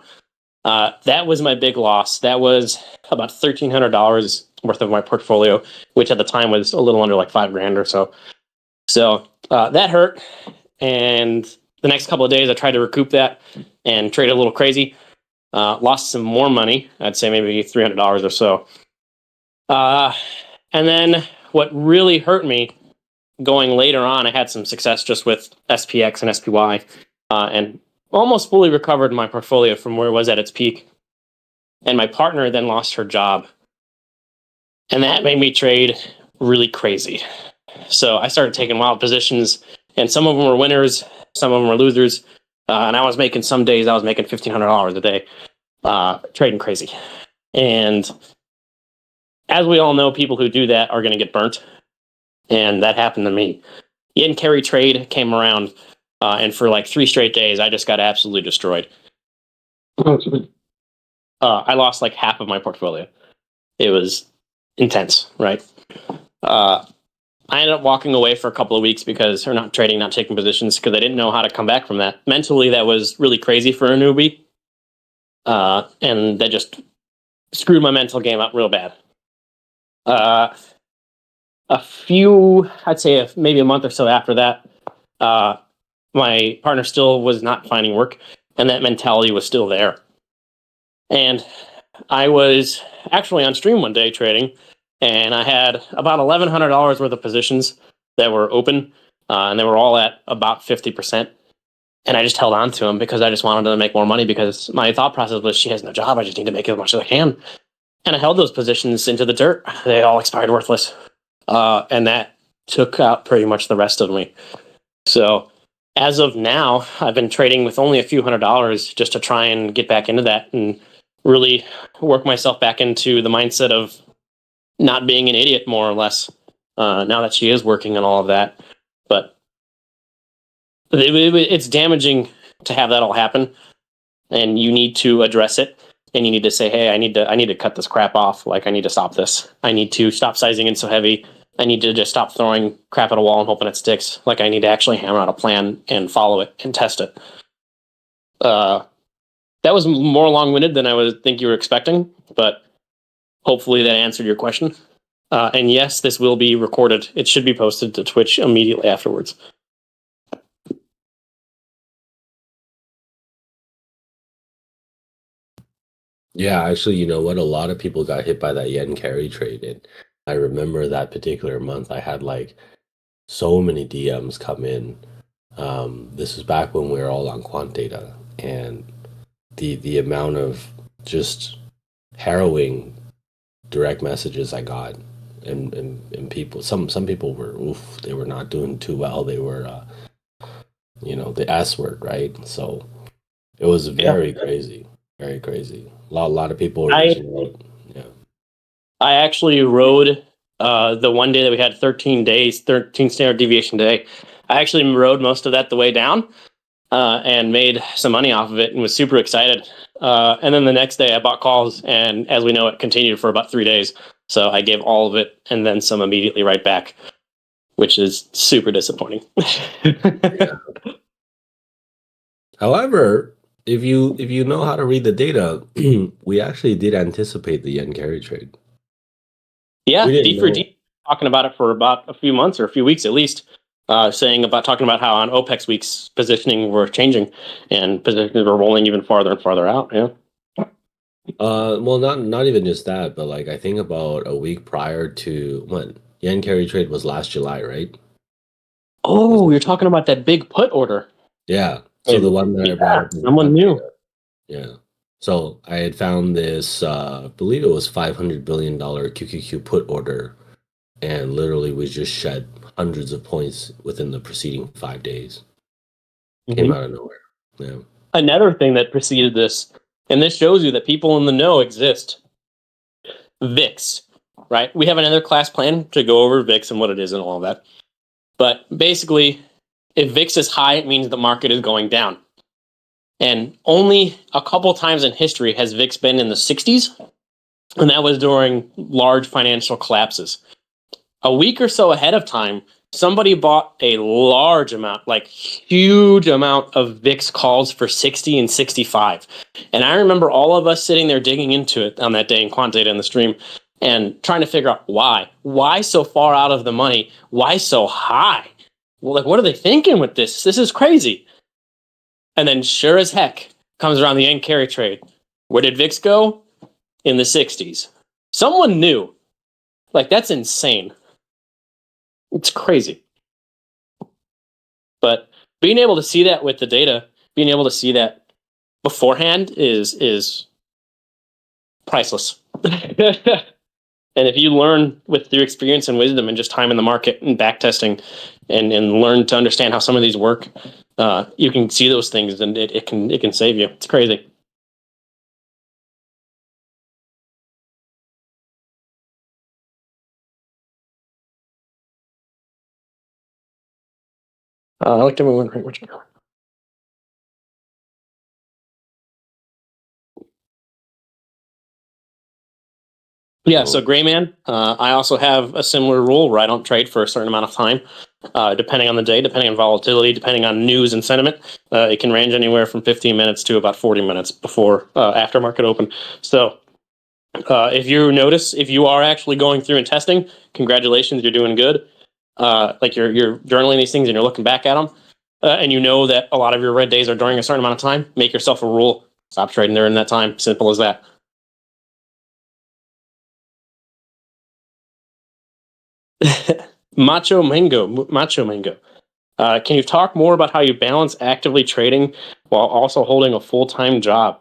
That was my big loss. That was about $1,300 worth of my portfolio, which at the time was a little under like $5,000 or so. So that hurt. And the next couple of days, I tried to recoup that and trade a little crazy. Lost some more money. I'd say maybe $300 or so. And then what really hurt me going later on, I had some success just with SPX and SPY, and almost fully recovered my portfolio from where it was at its peak. And my partner then lost her job. And that made me trade really crazy. So I started taking wild positions, and some of them were winners, some of them were losers. And I was making some days I was making $1,500 a day, trading crazy. And as we all know, people who do that are going to get burnt, and that happened to me. Yen carry trade came around, and for like 3 straight days, I just got absolutely destroyed. I lost like half of my portfolio. It was intense, right? I ended up walking away for a couple of weeks or not trading, not taking positions, because I didn't know how to come back from that. Mentally, that was really crazy for a newbie. And that just screwed my mental game up real bad. I'd say maybe a month or so after that, my partner still was not finding work, and that mentality was still there. And I was actually on stream one day trading, and I had about $1,100 worth of positions that were open, and they were all at about 50%. And I just held on to them because I just wanted to make more money, because my thought process was, she has no job, I just need to make as much as I can. And I held those positions into the dirt. They all expired worthless. And that took out pretty much the rest of me. So as of now, I've been trading with only a few $100s just to try and get back into that and really work myself back into the mindset of not being an idiot, more or less, now that she is working on all of that. But it's damaging to have that all happen, and you need to address it, and you need to say, hey, I need to cut this crap off. Like, I need to stop this. I need to stop sizing in so heavy. I need to just stop throwing crap at a wall and hoping it sticks. Like, I need to actually hammer out a plan and follow it and test it. That was more long-winded than I would think you were expecting, but hopefully that answered your question. And yes, this will be recorded. It should be posted to Twitch immediately afterwards. Yeah, actually, you know what? A lot of people got hit by that yen carry trade. And I remember that particular month, I had like so many DMs come in. This was back when we were all on quant data, and the amount of just harrowing direct messages I got, and people, some people were, they were not doing too well. They were, the S word, right? So it was very crazy, very crazy. A lot of people were reaching out. Yeah. I actually rode the one day that we had 13 days, 13 standard deviation day. I actually rode most of that the way down and made some money off of it and was super excited. And then the next day I bought calls, and as we know, it continued for about 3 days. So I gave all of it and then some immediately right back, which is super disappointing. Yeah. However, if you know how to read the data, we actually did anticipate the yen carry trade. Yeah, We didn't know. D4D talking about it for about a few months or a few weeks at least, talking about how on OPEX weeks positioning were changing and positions were rolling even farther and farther out. Yeah. Well, not even just that, but like I think about a week prior to when yen carry trade was last July, right? Oh, you're talking about that big put order. Yeah. So the one that I brought up. Someone knew. Yeah. So I had found this, I believe it was $500 billion QQQ put order, and literally we just shed hundreds of points within the preceding 5 days. Came out of nowhere. Yeah. Another thing that preceded this, and this shows you that people in the know exist. VIX, right? We have another class plan to go over VIX and what it is and all of that. But basically, if VIX is high, it means the market is going down. And only a couple times in history has VIX been in the 60s, and that was during large financial collapses. A week or so ahead of time, somebody bought a large amount, like huge amount of VIX calls for 60 and 65. And I remember all of us sitting there digging into it on that day in quant data in the stream and trying to figure out why. Why so far out of the money? Why so high? Well, like, what are they thinking with this? This is crazy. And then sure as heck comes around the yen carry trade. Where did VIX go? In the 60s. Someone knew. Like, that's insane. It's crazy. But being able to see that with the data, being able to see that beforehand is priceless. And if you learn with your experience and wisdom and just time in the market and back testing and learn to understand how some of these work, you can see those things and it can save you. It's crazy. I like to move in. Where'd you go? Yeah, so Grayman, I also have a similar rule where I don't trade for a certain amount of time, depending on the day, depending on volatility, depending on news and sentiment. It can range anywhere from 15 minutes to about 40 minutes before after market open. So if you notice, if you are actually going through and testing, congratulations, you're doing good. Like you're journaling these things and you're looking back at them, and you know that a lot of your red days are during a certain amount of time. Make yourself a rule: stop trading during that time. Simple as that. Macho Mango. Can you talk more about how you balance actively trading while also holding a full-time job?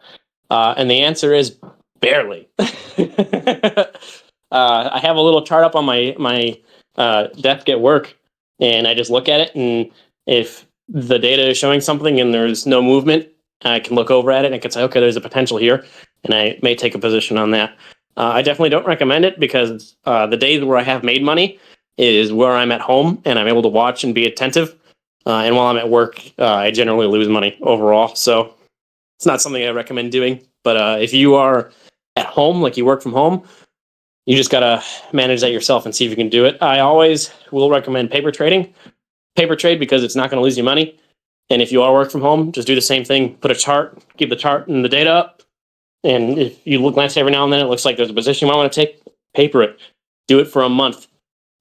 And the answer is barely. I have a little chart up on my desk at work, and I just look at it, and if the data is showing something and there's no movement, I can look over at it and I can say, okay, there's a potential here, and I may take a position on that. I definitely don't recommend it because the days where I have made money is where I'm at home and I'm able to watch and be attentive. And while I'm at work, I generally lose money overall. So it's not something I recommend doing. But if you are at home, like you work from home, you just got to manage that yourself and see if you can do it. I always will recommend paper trading. Paper trade because it's not going to lose you money. And if you are work from home, just do the same thing. Put a chart, keep the chart and the data up. And if you look glance every now and then, it looks like there's a position you might want to take, paper it. Do it for a month.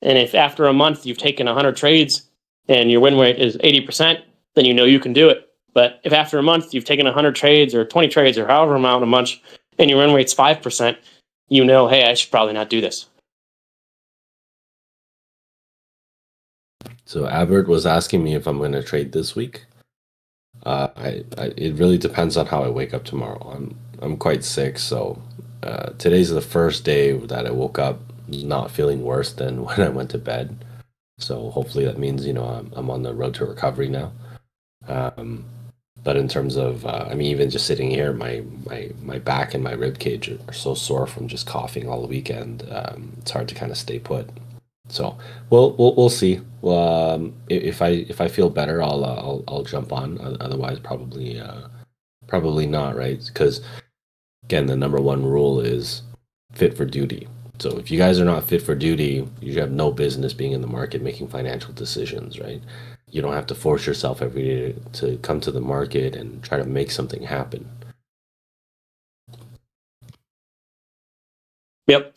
And if after a month you've taken 100 trades and your win rate is 80%, then you know you can do it. But if after a month you've taken 100 trades or 20 trades or however amount a month and your win rate's 5%, you know, hey, I should probably not do this. So Albert was asking me if I'm going to trade this week. It really depends on how I wake up tomorrow. I'm quite sick, so today's the first day that I woke up not feeling worse than when I went to bed. So hopefully that means I'm on the road to recovery now. Um, but in terms of I mean, even just sitting here, my back and my rib cage are so sore from just coughing all the weekend. It's hard to kind of stay put. So we'll see. Well, if I feel better, I'll jump on. Otherwise, probably not, right? Because again, the number one rule is fit for duty. So if you guys are not fit for duty, you have no business being in the market making financial decisions, right? You don't have to force yourself every day to come to the market and try to make something happen. Yep.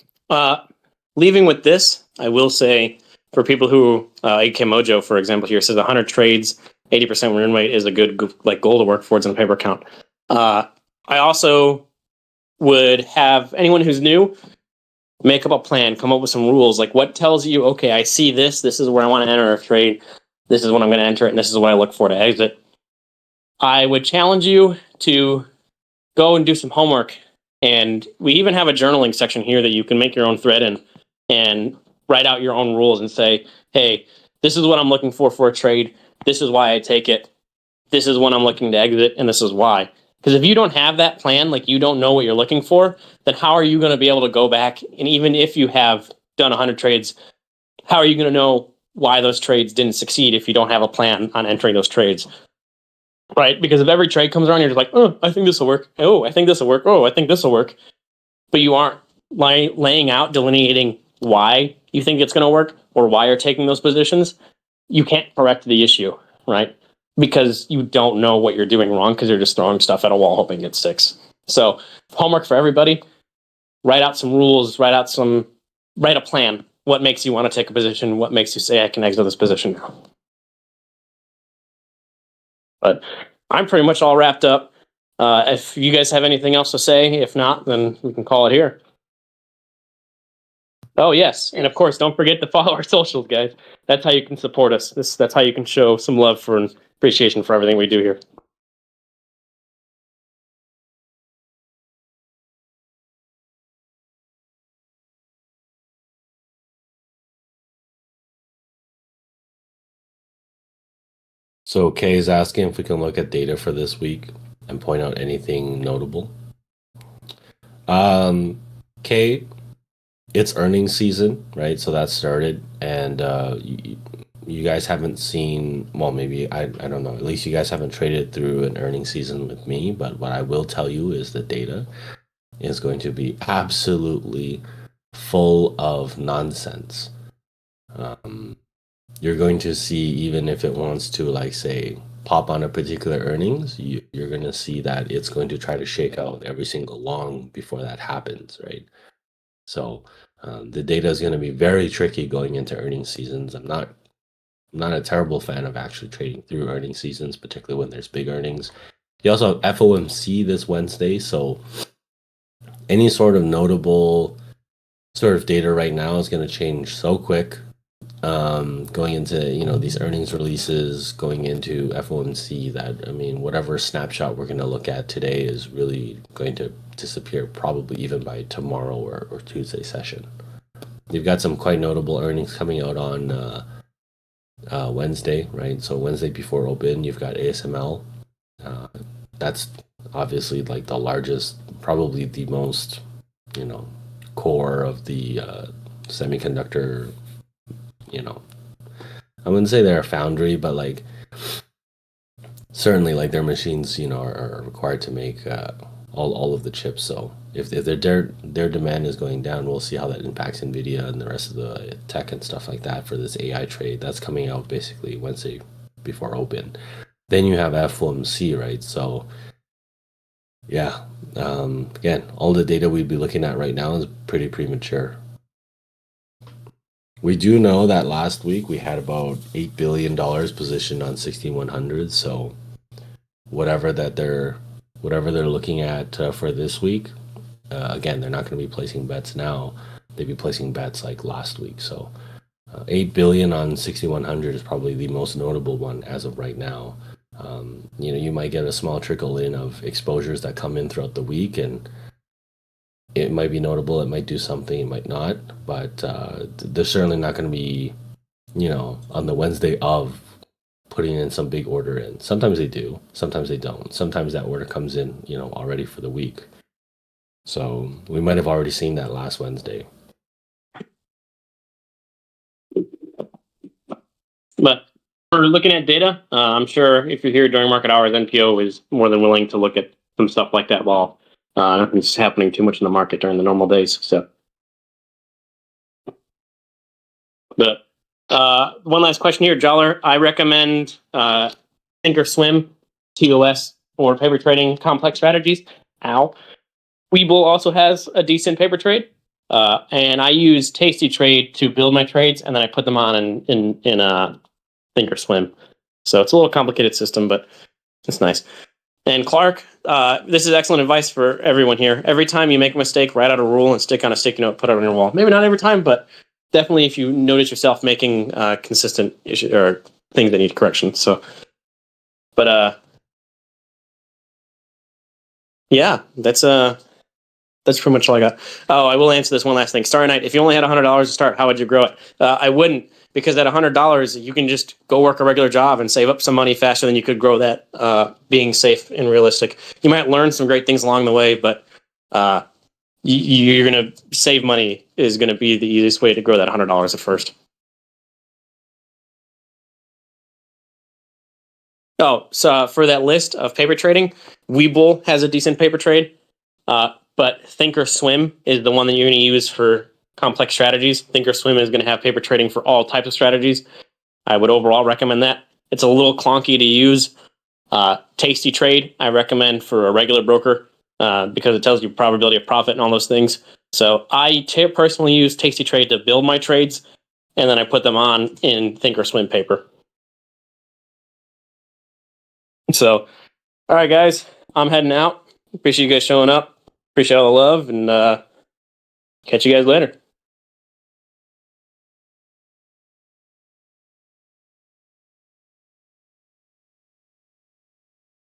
Leaving with this, I will say for people who, AK Mojo, for example, here says 100 trades, 80% win rate is a good like goal to work towards in a paper count. I also would have anyone who's new make up a plan, come up with some rules. Like what tells you, okay, I see this. This is where I want to enter a trade. This is when I'm going to enter it, and this is what I look for to exit. I would challenge you to go and do some homework. And we even have a journaling section here that you can make your own thread in and write out your own rules and say, hey, this is what I'm looking for a trade. This is why I take it. This is when I'm looking to exit, and this is why. Because if you don't have that plan, like you don't know what you're looking for, then how are you going to be able to go back? And even if you have done 100 trades, how are you going to know why those trades didn't succeed if you don't have a plan on entering those trades? Right? Because if every trade comes around, you're just like, oh, I think this will work. Oh, I think this will work. Oh, I think this will work. But you aren't laying out, delineating why you think it's going to work or why you're taking those positions. You can't correct the issue, right? Because you don't know what you're doing wrong because you're just throwing stuff at a wall hoping it sticks. So homework for everybody, write out some rules, write a plan. What makes you want to take a position? What makes you say I can exit this position now? But I'm pretty much all wrapped up. If you guys have anything else to say, if not, then we can call it here. Oh, yes. And of course, don't forget to follow our socials, guys. That's how you can support us. That's how you can show some love for and appreciation for everything we do here. So Kay is asking if we can look at data for this week and point out anything notable. Kay, it's earnings season, right? So that started, and you guys haven't seen. Well, maybe I don't know. At least you guys haven't traded through an earnings season with me. But what I will tell you is the data is going to be absolutely full of nonsense. You're going to see, even if it wants to, like, say, pop on a particular earnings, you're going to see that it's going to try to shake out every single long before that happens, right? So the data is going to be very tricky going into earnings seasons. I'm not a terrible fan of actually trading through earnings seasons, particularly when there's big earnings. You also have FOMC this Wednesday, so any sort of notable sort of data right now is going to change so quick. Going into these earnings releases, going into FOMC, that whatever snapshot we're going to look at today is really going to disappear probably even by tomorrow or Tuesday session. You've got some quite notable earnings coming out on Wednesday, right? So Wednesday before open, you've got ASML. That's obviously like the largest, probably the most core of the semiconductor. I wouldn't say they're a foundry, but like certainly like their machines are required to make all of the chips. So if their demand is going down, we'll see how that impacts Nvidia and the rest of the tech and stuff like that for this AI trade that's coming out basically Wednesday before open. Then you have FOMC, right? So yeah, again, all the data we'd be looking at right now is pretty premature. We do know that last week we had about $8 billion positioned on 16-100. So whatever they're looking at for this week, again, they're not going to be placing bets now. They'd be placing bets like last week. So 8 billion on 6100 is probably the most notable one as of right now. You might get a small trickle in of exposures that come in throughout the week, and it might be notable. It might do something, it might not, but they're certainly not going to be, on the Wednesday of putting in some big order in. Sometimes they do, sometimes they don't. Sometimes that order comes in, already for the week. So we might have already seen that last Wednesday. But for looking at data, I'm sure if you're here during market hours, NPO is more than willing to look at some stuff like that while nothing's happening too much in the market during the normal days. So, but one last question here, Joller. I recommend Thinkorswim, TOS, for paper trading complex strategies. Webull also has a decent paper trade. And I use Tasty Trade to build my trades, and then I put them on in Thinkorswim. So it's a little complicated system, but it's nice. And Clark, this is excellent advice for everyone here. Every time you make a mistake, write out a rule and stick on a sticky note, put it on your wall. Maybe not every time, but definitely if you notice yourself making consistent issues or things that need correction. So, but yeah, that's pretty much all I got. Oh, I will answer this one last thing. Starry Night, if you only had $100 to start, how would you grow it? I wouldn't, because at $100, you can just go work a regular job and save up some money faster than you could grow that, being safe and realistic. You might learn some great things along the way, but you're going to save money is going to be the easiest way to grow that $100 at first. Oh, so for that list of paper trading, Webull has a decent paper trade. But Thinkorswim is the one that you're going to use for complex strategies. Thinkorswim is going to have paper trading for all types of strategies. I would overall recommend that. It's a little clunky to use. Tasty Trade, I recommend for a regular broker because it tells you probability of profit and all those things. So I personally use Tasty Trade to build my trades, and then I put them on in Thinkorswim paper. So, all right, guys, I'm heading out. Appreciate you guys showing up. Appreciate all the love, and catch you guys later.